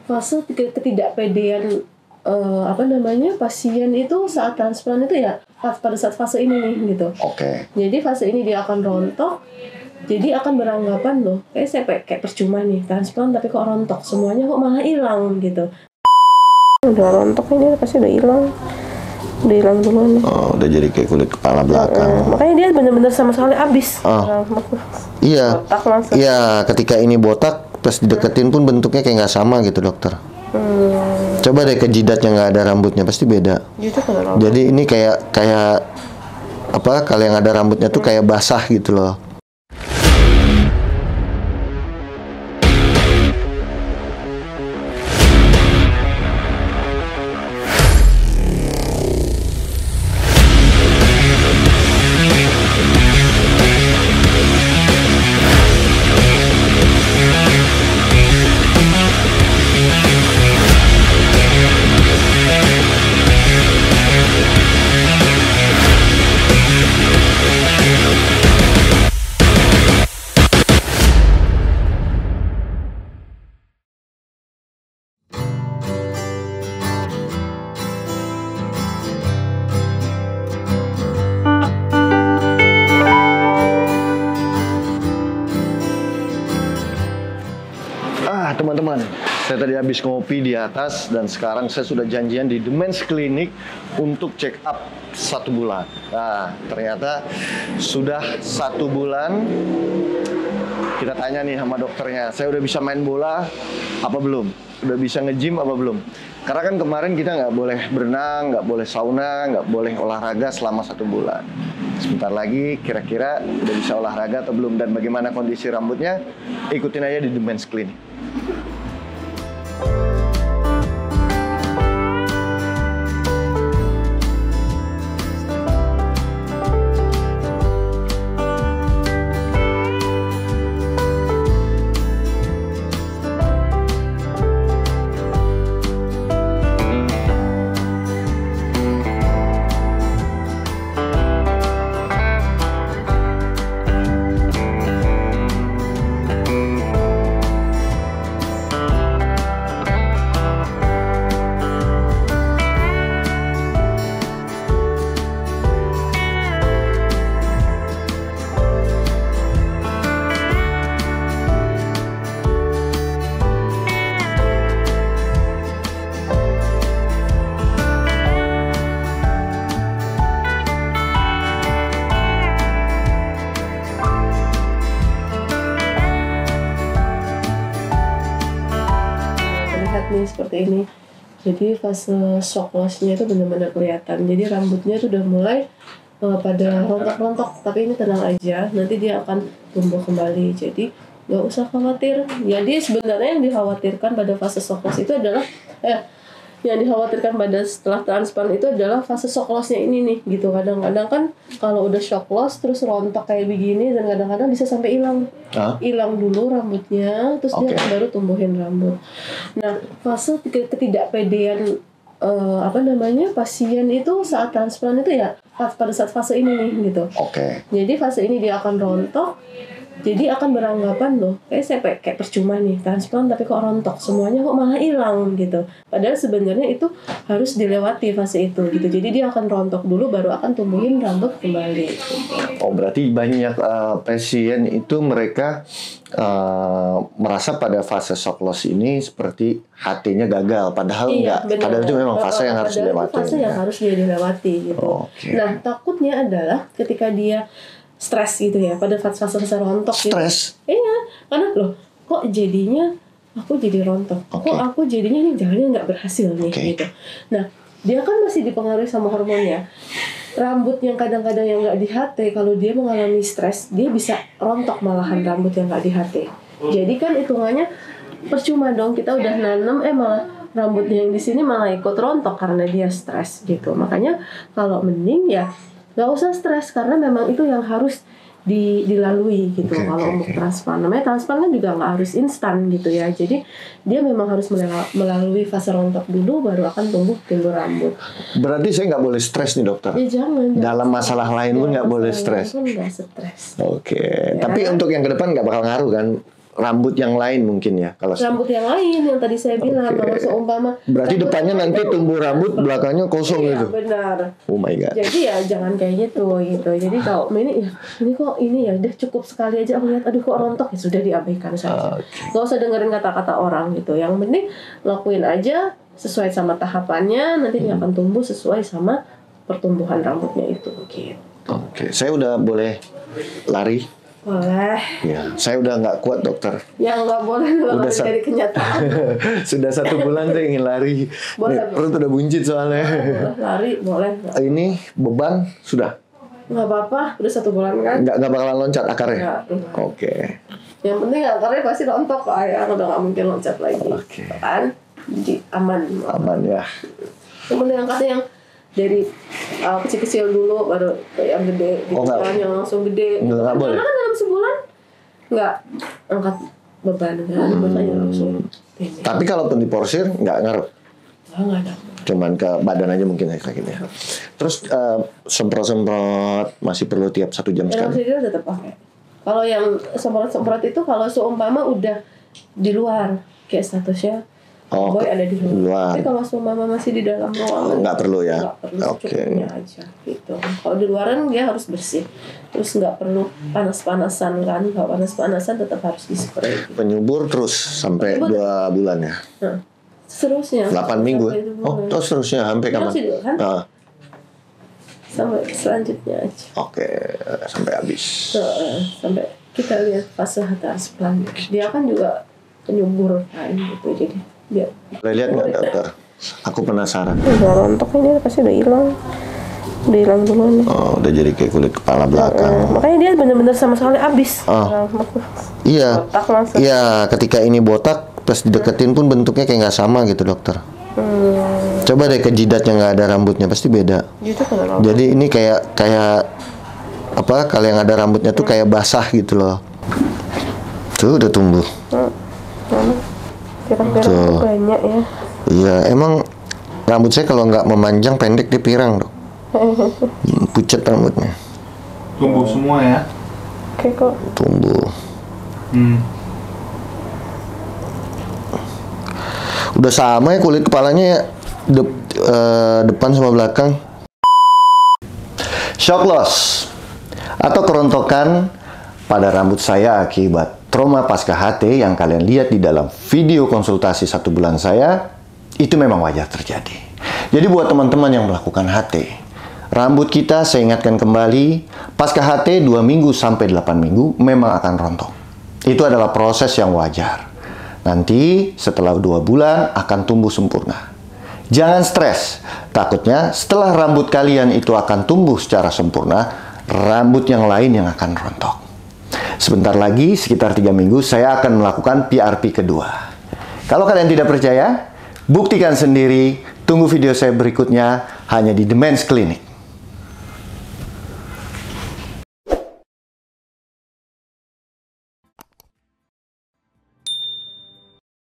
Fase ketidakpedean pasien itu saat transplant itu ya pada saat fase ini nih gitu. Jadi fase ini dia akan rontok, jadi akan beranggapan loh, kayak percuma nih transplant tapi kok rontok, semuanya kok malah hilang gitu. Udah rontok ini pasti udah hilang duluan. Udah jadi kayak kulit kepala belakang. Makanya dia benar-benar sama sekali habis. Iya, ketika ini botak pas dideketin pun bentuknya kayak nggak sama gitu dokter. Coba deh ke jidat yang nggak ada rambutnya, pasti beda. Jadi ini kayak kalau yang ada rambutnya tuh kayak basah gitu loh. Teman-teman, saya tadi habis ngopi di atas dan sekarang saya sudah janjian di The Men's Clinic untuk check up 1 bulan. Nah, ternyata sudah 1 bulan. Kita tanya nih sama dokternya, saya udah bisa main bola apa belum? Udah bisa nge-gym apa belum? Karena kan kemarin kita nggak boleh berenang, nggak boleh sauna, nggak boleh olahraga selama 1 bulan. Sebentar lagi kira-kira udah bisa olahraga atau belum, dan bagaimana kondisi rambutnya, ikutin aja di The Men's Clinic. Nih seperti ini. Jadi fase shock loss-nya itu benar-benar kelihatan. Jadi rambutnya itu udah mulai pada rontok-rontok, tapi ini tenang aja, nanti dia akan tumbuh kembali. Jadi nggak usah khawatir. Jadi sebenarnya yang dikhawatirkan pada fase shock loss itu adalah yang dikhawatirkan pada setelah transplant itu adalah fase shock loss-nya ini nih gitu. Kadang-kadang kan kalau udah shock loss terus rontok kayak begini, dan kadang-kadang bisa sampai hilang dulu rambutnya, terus dia baru tumbuhin rambut. Nah, fase ketidakpedean pasien itu saat transplant itu ya pada saat fase ini nih gitu. Jadi fase ini dia akan rontok, jadi akan beranggapan loh, kayak percuma nih transplant tapi kok rontok, semuanya kok malah hilang gitu. Padahal sebenarnya itu harus dilewati fase itu gitu. Jadi dia akan rontok dulu baru akan tumbuhin rambut kembali. Berarti banyak pasien itu mereka merasa pada fase shock loss ini seperti HT-nya gagal, padahal enggak. Padahal itu memang fase yang harus dilewati. Fase yang harus dia dilewati gitu. Nah, takutnya adalah ketika dia stres gitu ya, pada fase rontok stres gitu. Iya, karena loh kok jadinya aku jadi rontok, kok aku jadinya ini jalannya nggak berhasil nih gitu. Nah, dia kan masih dipengaruhi sama hormonnya. Rambut yang kadang-kadang yang nggak di HT, kalau dia mengalami stres, dia bisa rontok malahan rambut yang nggak di HT. Jadi kan hitungannya percuma dong, kita udah nanam malah rambutnya yang di sini malah ikut rontok karena dia stres gitu. Makanya kalau mending ya gak usah stres, karena memang itu yang harus dilalui gitu. Kalau untuk transplant, namanya transplant kan juga nggak harus instan gitu ya. Jadi dia memang harus melalui fase rontok dulu baru akan timbul rambut. Berarti saya nggak boleh stres nih dokter? Ya jangan. Dalam masalah lain pun nggak boleh stres. Nggak stres. Tapi untuk yang ke depan nggak bakal ngaruh kan? rambut yang lain mungkin ya kalau Rambut yang lain yang tadi saya bilang, kalau seumpama berarti depannya nanti tumbuh rambut, belakangnya kosong iya, gitu. benar. Oh my god. Jadi ya jangan kayak gitu. Jadi kalau ini kok ini ya udah cukup sekali aja aku lihat, aduh kok rontok, ya sudah diabaikan saja. Gak usah dengerin kata-kata orang gitu. Yang penting lakuin aja sesuai sama tahapannya, nanti dia akan tumbuh sesuai sama pertumbuhan rambutnya itu. Gitu. Oke, saya udah boleh lari? Boleh. Ya, saya udah nggak kuat dokter. Yang nggak boleh kalau jadi kenyataan. Sudah 1 bulan saya ingin lari. Boleh, Nih, perut udah buncit soalnya. Boleh lari, boleh. Ini beban sudah? Nggak apa-apa, udah 1 bulan kan? Nggak bakalan loncat akarnya? Nggak. Oke. Yang penting akarnya pasti rontok kok, ya udah nggak mungkin loncat lagi. Oke. Kan? Jadi aman. Aman ya. Yang penting angkatnya yang dari kecil-kecil dulu baru ke yang gede gitu, nggak. kan yang langsung gede. Nggak boleh. Karena kan dalam sebulan nggak angkat beban kan, makanya langsung ini. Tapi kalaupun diporsir nggak ngaruh. Nggak ada. Cuman ke badan aja mungkin ya sakitnya. Terus semprot-semprot masih perlu tiap 1 jam Yang sekali. oksigen tetap pakai. Kalau yang semprot-semprot itu kalau seumpama udah di luar kayak statusnya Oh, boy ada di luar. Tapi kalau seumpama masih di dalam ruangan Nggak perlu ya? nggak perlu, Oke. secukupnya aja gitu. Kalau di luaran dia harus bersih, terus nggak perlu panas-panasan kan. Kalau panas-panasan tetap harus dispray gitu. Penyubur terus sampai 2 bulan ya? Nah, seterusnya 8 minggu ya? sampai itu Oh, boleh. terus terusnya sampai kapan? Masih dulu kan? Ah, Sampai selanjutnya aja. Oke, sampai habis. Sampai kita lihat fase transplant. Dia kan juga penyubur kan gitu, jadi biar Boleh lihat nggak dokter? Aku penasaran. udah rontok ini pasti udah hilang duluan nih. Oh, udah jadi kayak kulit kepala belakang. Makanya dia benar-benar sama sekali habis. Iya. Botak langsung. Iya, ketika ini botak, pas dideketin pun bentuknya kayak nggak sama gitu dokter. Coba deh ke jidat yang nggak ada rambutnya, pasti beda. Gitu kan. Jadi ini kayak apa? Kalau yang ada rambutnya tuh kayak basah gitu loh. Tuh udah tumbuh. Pirang-pirang banyak ya. Iya, emang rambut saya kalau nggak memanjang pendek dia pirang dok. Pucat rambutnya. Tumbuh semua ya? Oke kok. Tumbuh. Udah sama ya kulit kepalanya ya. Depan sama belakang. Shock loss atau kerontokan pada rambut saya akibat trauma pasca HT yang kalian lihat di dalam video konsultasi 1 bulan saya, itu memang wajar terjadi. Jadi buat teman-teman yang melakukan HT, rambut kita saya ingatkan kembali, pasca HT 2 minggu sampai 8 minggu memang akan rontok. Itu adalah proses yang wajar. Nanti setelah 2 bulan akan tumbuh sempurna. Jangan stres, takutnya setelah rambut kalian itu akan tumbuh secara sempurna, rambut yang lain yang akan rontok. Sebentar lagi, sekitar 3 minggu, saya akan melakukan PRP kedua. Kalau kalian tidak percaya, buktikan sendiri. Tunggu video saya berikutnya hanya di The Men's Clinic.